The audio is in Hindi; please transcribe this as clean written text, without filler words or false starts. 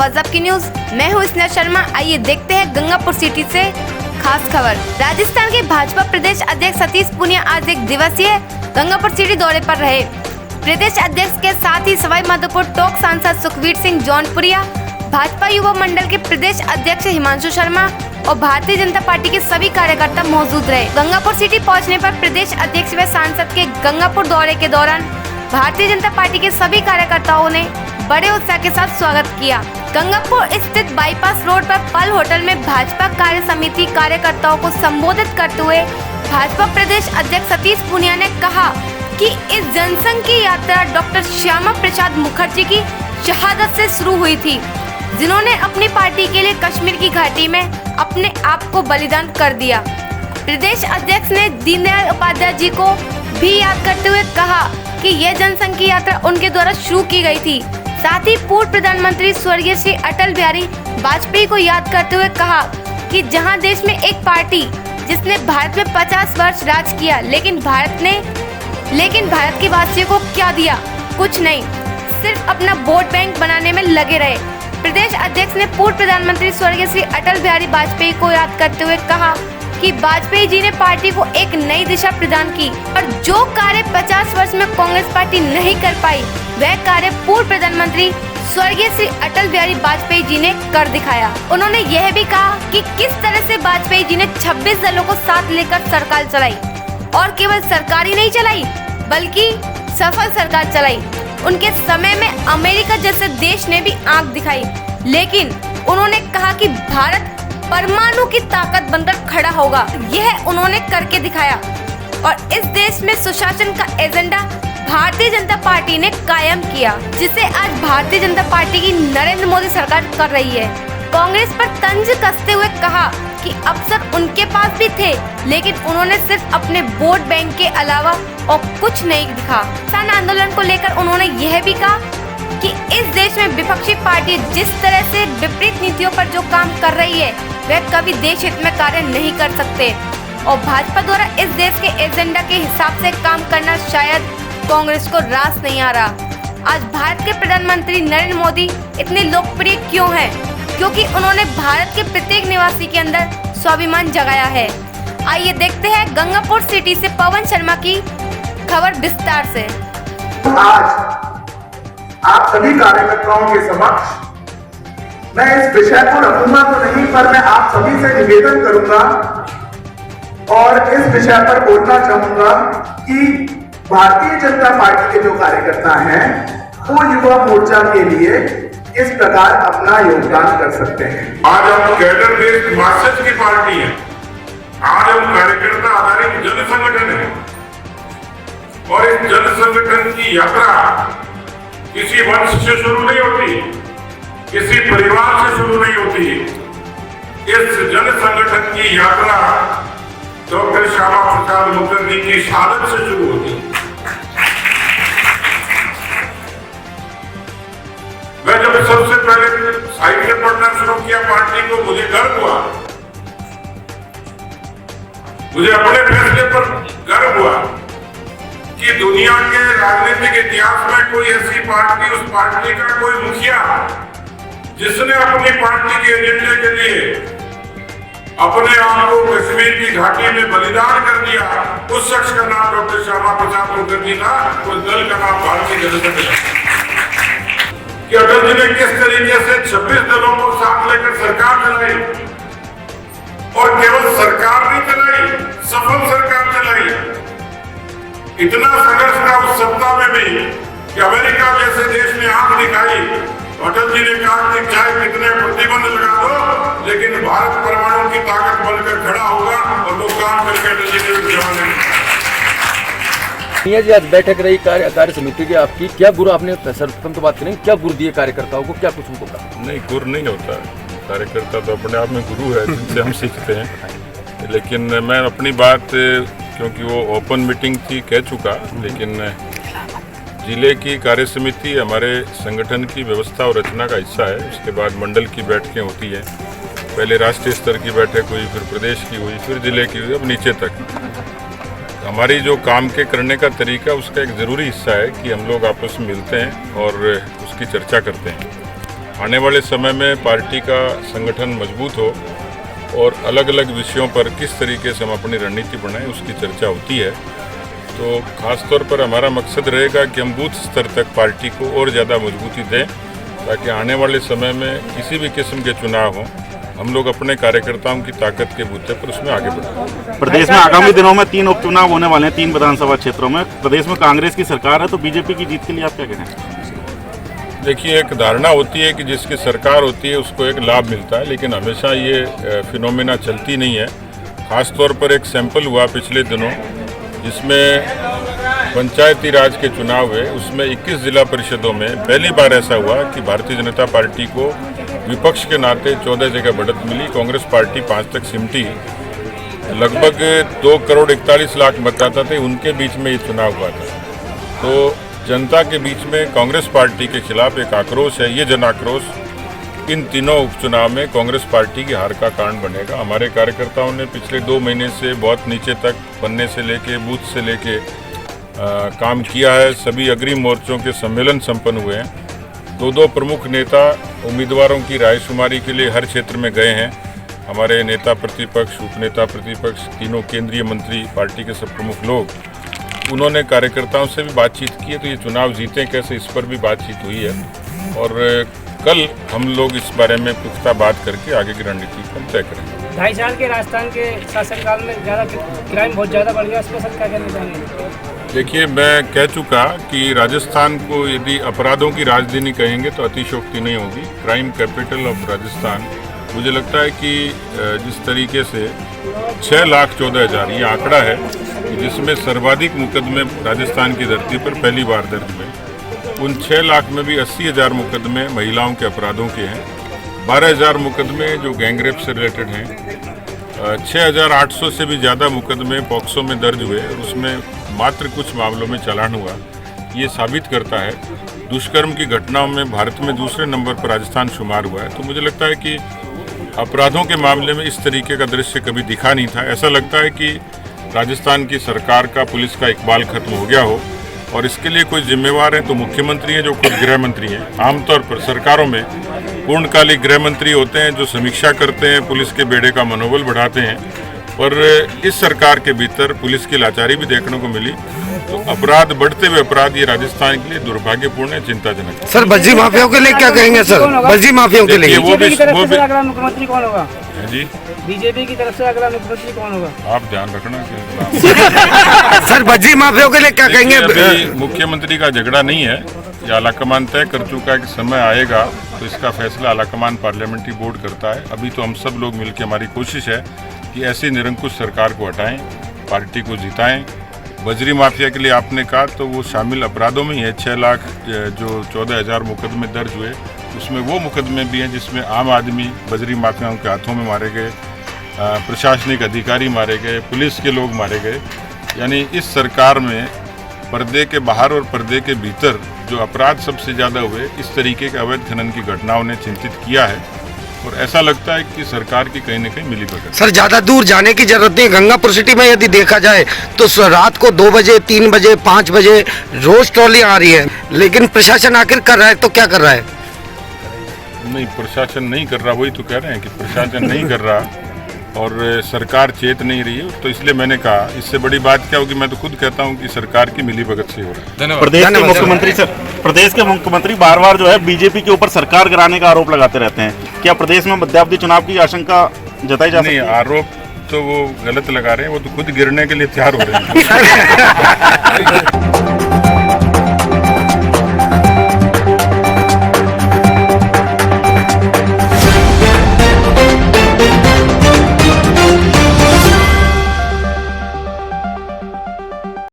व्हाट्सएप की न्यूज। मैं हूँ स्नेहा शर्मा। आइए देखते हैं गंगापुर सिटी से खास खबर। राजस्थान के भाजपा प्रदेश अध्यक्ष सतीश पूनिया आज एक दिवसीय गंगापुर सिटी दौरे पर रहे। प्रदेश अध्यक्ष के साथ ही सवाई माधोपुर टोंक सांसद सुखवीर सिंह जौनपुरिया, भाजपा युवा मंडल के प्रदेश अध्यक्ष हिमांशु शर्मा और भारतीय जनता पार्टी के सभी कार्यकर्ता मौजूद रहे। गंगापुर सिटी पहुंचने पर प्रदेश अध्यक्ष व सांसद के गंगापुर दौरे के दौरान भारतीय जनता पार्टी के सभी कार्यकर्ताओं ने बड़े उत्साह के साथ स्वागत किया। गंगापुर स्थित बाईपास रोड पर पल होटल में भाजपा कार्य समिति कार्यकर्ताओं को संबोधित करते हुए भाजपा प्रदेश अध्यक्ष सतीश पूनिया ने कहा कि इस जनसंघ की यात्रा डॉक्टर श्यामा प्रसाद मुखर्जी की शहादत से शुरू हुई थी, जिन्होंने अपनी पार्टी के लिए कश्मीर की घाटी में अपने आप को बलिदान कर दिया। प्रदेश अध्यक्ष ने दीनदयाल उपाध्याय जी को भी याद करते हुए कहा कि यह जनसंघ की यात्रा उनके द्वारा शुरू की गई थी। साथ ही पूर्व प्रधानमंत्री स्वर्गीय श्री अटल बिहारी वाजपेयी को याद करते हुए कहा कि जहां देश में एक पार्टी जिसने भारत में 50 वर्ष राज किया, लेकिन भारत के वासियों को क्या दिया? कुछ नहीं, सिर्फ अपना वोट बैंक बनाने में लगे रहे। प्रदेश अध्यक्ष ने पूर्व प्रधानमंत्री स्वर्गीय श्री अटल बिहारी वाजपेयी को याद करते हुए कहा कि वाजपेयी जी ने पार्टी को एक नई दिशा प्रदान की और जो कार्य 50 वर्ष में कांग्रेस पार्टी नहीं कर पाई, वह कार्य पूर्व प्रधानमंत्री स्वर्गीय श्री अटल बिहारी वाजपेयी जी ने कर दिखाया। उन्होंने यह भी कहा कि किस तरह से वाजपेयी जी ने 26 दलों को साथ लेकर सरकार चलाई और केवल सरकार ही नहीं चलाई बल्कि सफल सरकार चलाई। उनके समय में अमेरिका जैसे देश ने भी आंख दिखाई, लेकिन उन्होंने कहा कि भारत परमाणु की ताकत बनकर खड़ा होगा। यह उन्होंने करके दिखाया और इस देश में सुशासन का एजेंडा भारतीय जनता पार्टी ने कायम किया, जिसे आज भारतीय जनता पार्टी की नरेंद्र मोदी सरकार कर रही है। कांग्रेस पर तंज कसते हुए कहा कि अवसर उनके पास भी थे, लेकिन उन्होंने सिर्फ अपने वोट बैंक के अलावा और कुछ नहीं दिखा। किसान आंदोलन को लेकर उन्होंने यह भी कहा कि इस देश में विपक्षी पार्टी जिस तरह से विपरीत नीतियों पर जो काम कर रही है, वह कभी देश हित में कार्य नहीं कर सकते और भाजपा द्वारा इस देश के एजेंडा के हिसाब से काम करना शायद कांग्रेस को रास नहीं आ रहा। आज भारत के प्रधानमंत्री नरेंद्र मोदी इतने लोकप्रिय क्यों हैं? क्योंकि उन्होंने भारत के प्रत्येक निवासी के अंदर स्वाभिमान जगाया है। आइए देखते हैं गंगापुर सिटी से पवन शर्मा की खबर विस्तार से। आज आप सभी कार्यकर्ताओं के समक्ष मैं इस विषय को रखूंगा तो नहीं, पर मैं आप सभी से निवेदन करूंगा और इस विषय पर बोलना चाहूंगा कि भारतीय जनता पार्टी के जो कार्यकर्ता हैं वो युवा मोर्चा के लिए इस प्रकार अपना योगदान कर सकते हैं। आज हम कैडर बेस्ड मार्क्सिस्ट की पार्टी है। आज हम कार्यकर्ता आधारित जन संगठन है और इस जन संगठन की यात्रा किसी वंश से शुरू नहीं होती, किसी परिवार से शुरू नहीं होती। इस जन संगठन की यात्रा डॉक्टर श्यामा प्रसाद मुखर्जी की शहादत से शुरू होती। मैं जब सबसे पहले साहित्य पढ़ना शुरू किया पार्टी को, मुझे गर्व हुआ, मुझे अपने फैसले पर गर्व हुआ कि दुनिया के राजनीतिक इतिहास में कोई ऐसी पार्टी, उस पार्टी का कोई मुखिया जिसने अपनी पार्टी के एजेंडे के लिए अपने आप को कश्मीर की घाटी में बलिदान कर दिया, उस शख्स का नाम डॉक्टर श्यामा प्रसाद मुखर्जी था, उस दल का नाम भारतीय जनता पार्टी। कि अटल जी ने किस तरीके से 26 दलों को साथ लेकर सरकार चलाई और केवल सरकार नहीं चलाई, सफल सरकार चलाई। इतना संघर्ष था उस सत्ता में भी कि अमेरिका जैसे देश ने आंख दिखाई। अटल जी ने कहा कि चाहे कितने प्रतिबंध लगा दो, लेकिन भारत परमाणु की ताकत बनकर खड़ा होगा और वो काम करके अटल जी ने जवाब जी आज बैठक रही कार्य समिति की आपकी, क्या गुरु आपने सर्वप्रथम तो बात करें, क्या गुरु दिए कार्यकर्ताओं को, क्या कुछ उनको कहा? नहीं, गुरु नहीं होता, कार्यकर्ता तो अपने आप में गुरु है जिनसे हम सीखते हैं। लेकिन मैं अपनी बात, क्योंकि वो ओपन मीटिंग थी, कह चुका, लेकिन जिले की कार्य समिति हमारे संगठन की व्यवस्था और रचना का हिस्सा है। उसके बाद मंडल की बैठकें होती हैं, पहले राष्ट्रीय स्तर की बैठक हुई, फिर प्रदेश की हुई, फिर जिले की हुई, अब नीचे तक। हमारी जो काम के करने का तरीका, उसका एक ज़रूरी हिस्सा है कि हम लोग आपस में मिलते हैं और उसकी चर्चा करते हैं। आने वाले समय में पार्टी का संगठन मजबूत हो और अलग अलग विषयों पर किस तरीके से हम अपनी रणनीति बनाएं उसकी चर्चा होती है। तो खास तौर पर हमारा मकसद रहेगा कि हम बूथ स्तर तक पार्टी को और ज़्यादा मजबूती दें ताकि आने वाले समय में किसी भी किस्म के चुनाव हों हम लोग अपने कार्यकर्ताओं की ताकत के बूते पर उसमें आगे बढ़ें। प्रदेश में आगामी दिनों में 3 उपचुनाव होने वाले हैं 3 विधानसभा क्षेत्रों में। प्रदेश में कांग्रेस की सरकार है तो बीजेपी की जीत के लिए आप क्या कहें? देखिए, एक धारणा होती है कि जिसकी सरकार होती है उसको एक लाभ मिलता है, लेकिन हमेशा ये फिनोमेना चलती नहीं है। खास तौर पर एक सैंपल हुआ पिछले दिनों जिसमें पंचायती राज के चुनाव हुए, उसमें 21 जिला परिषदों में पहली बार ऐसा हुआ कि भारतीय जनता पार्टी को विपक्ष के नाते 14 जगह बढ़त मिली, कांग्रेस पार्टी 5 तक सिमटी। लगभग 2 करोड़ 41 लाख मतदाता थे, उनके बीच में ये चुनाव हुआ था। तो जनता के बीच में कांग्रेस पार्टी के खिलाफ एक आक्रोश है। ये जन आक्रोश इन तीनों उपचुनाव में कांग्रेस पार्टी की हार का कारण बनेगा। हमारे कार्यकर्ताओं ने पिछले 2 महीने से बहुत नीचे तक बनने से लेके बूथ से लेके काम किया है। सभी अग्रिम मोर्चों के सम्मेलन संपन्न हुए हैं। 2 प्रमुख नेता उम्मीदवारों की रायशुमारी के लिए हर क्षेत्र में गए हैं। हमारे नेता प्रतिपक्ष, उपनेता प्रतिपक्ष, तीनों केंद्रीय मंत्री, पार्टी के सब प्रमुख लोग, उन्होंने कार्यकर्ताओं से भी बातचीत की है। तो ये चुनाव जीतें कैसे, इस पर भी बातचीत हुई है और कल हम लोग इस बारे में पुख्ता बात करके आगे की रणनीति को तय करेंगे। 2.5 साल के राजस्थान के शासनकाल में क्राइम बहुत ज़्यादा बढ़ गया, उसमें सब क्या कहना चाहेंगे? देखिए, मैं कह चुका कि राजस्थान को यदि अपराधों की राजधानी कहेंगे तो अतिशयोक्ति नहीं होगी। Crime capital of Rajasthan. मुझे लगता है कि जिस तरीके से 6,14,000 ये आंकड़ा है जिसमें सर्वाधिक मुकदमे राजस्थान की धरती पर पहली बार दर्ज हुए। उन 6 लाख में भी 80,000 मुकदमे महिलाओं के अपराधों के हैं, 12,000 मुकदमे जो गैंगरेप से रिलेटेड हैं, 6,800 से भी ज़्यादा मुकदमे पॉक्सो में दर्ज हुए और उसमें मात्र कुछ मामलों में चालान हुआ। ये साबित करता है दुष्कर्म की घटनाओं में भारत में दूसरे नंबर पर राजस्थान शुमार हुआ है। तो मुझे लगता है कि अपराधों के मामले में इस तरीके का दृश्य कभी दिखा नहीं था। ऐसा लगता है कि राजस्थान की सरकार का, पुलिस का इकबाल खत्म हो गया हो और इसके लिए कोई जिम्मेवार है तो मुख्यमंत्री हैं जो खुद गृह मंत्री हैं। आमतौर पर सरकारों में पूर्णकालिक गृह मंत्री होते हैं जो समीक्षा करते हैं, पुलिस के बेड़े का मनोबल बढ़ाते हैं। और इस सरकार के भीतर पुलिस की लाचारी भी देखने को मिली। तो अपराध, बढ़ते हुए अपराध, ये राजस्थान के लिए दुर्भाग्यपूर्ण है, चिंताजनक है। सर, बज्जी माफियाओं के लिए क्या कहेंगे सर? बज्जी माफियाओं के लिए बीजेपी की तरफ से अगला मुख्यमंत्री कौन होगा? जी, बीजेपी की तरफ से अगला मुख्यमंत्री कौन होगा? आप ध्यान रखना कि सर, बज्जी माफियाओं के लिए क्या कहेंगे? अभी मुख्यमंत्री का झगड़ा नहीं है, ये आलाकमान तय कर चुका है कि समय आएगा तो इसका फैसला आलाकमान पार्लियामेंट्री बोर्ड करता है। अभी तो हम सब लोग मिलकर, हमारी कोशिश है कि ऐसी निरंकुश सरकार को हटाएं, पार्टी को जिताएं। बजरी माफिया के लिए आपने कहा तो वो शामिल अपराधों में ही है। 6 लाख जो 14,000 मुकदमे दर्ज हुए उसमें वो मुकदमे भी हैं जिसमें आम आदमी बजरी माफियाओं के हाथों में मारे गए, प्रशासनिक अधिकारी मारे गए, पुलिस के लोग मारे गए। यानी इस सरकार में पर्दे के बाहर और पर्दे के भीतर जो अपराध सबसे ज़्यादा हुए, इस तरीके के अवैध खनन की घटनाओं ने चिंतित किया है और ऐसा लगता है कि सरकार की कहीं न कहीं मिलीभगत। सर, ज्यादा दूर जाने की जरूरत नहीं। गंगापुर सिटी में यदि देखा जाए तो रात को 2 बजे, 3 बजे, 5 बजे रोज ट्रॉलियां आ रही है, लेकिन प्रशासन आखिर कर रहा है तो क्या कर रहा है? नहीं, प्रशासन नहीं कर रहा, वही तो कह रहे हैं कि प्रशासन नहीं कर रहा और सरकार चेत नहीं रही है। तो इसलिए मैंने कहा इससे बड़ी बात क्या होगी। मैं तो खुद कहता हूं कि सरकार की मिलीभगत से हो रहा है। प्रदेश के मुख्यमंत्री बार बार जो है बीजेपी के ऊपर सरकार गिराने का आरोप लगाते रहते हैं। क्या प्रदेश में मध्यावधि चुनाव की आशंका जताई जा सकती है? नहीं, आरोप तो वो गलत लगा रहे हैं, वो तो खुद गिरने के लिए तैयार हो रहे हैं।